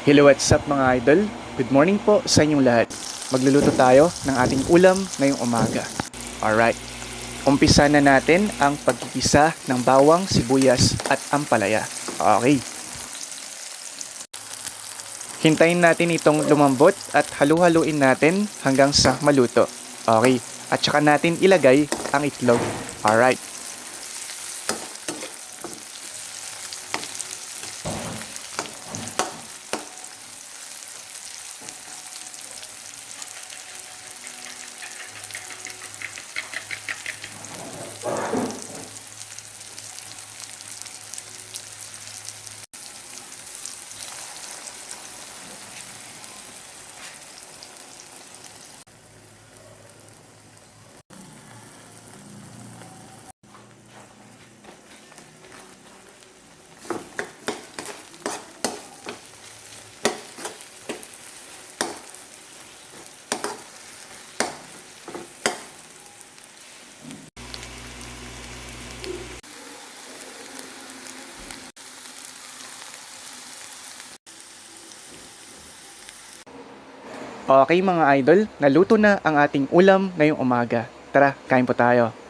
Hello, what's up mga idol? Good morning po sa inyong lahat. Magluluto tayo ng ating ulam ngayong umaga. Alright, umpisa na natin ang pagkikisa ng bawang, sibuyas at ampalaya. Okay. Hintayin natin itong lumambot at halu-haluin natin hanggang sa maluto. Okay, at saka natin ilagay ang itlog. Alright. Okay mga idol, naluto na ang ating ulam ngayong umaga. Tara, kain po tayo.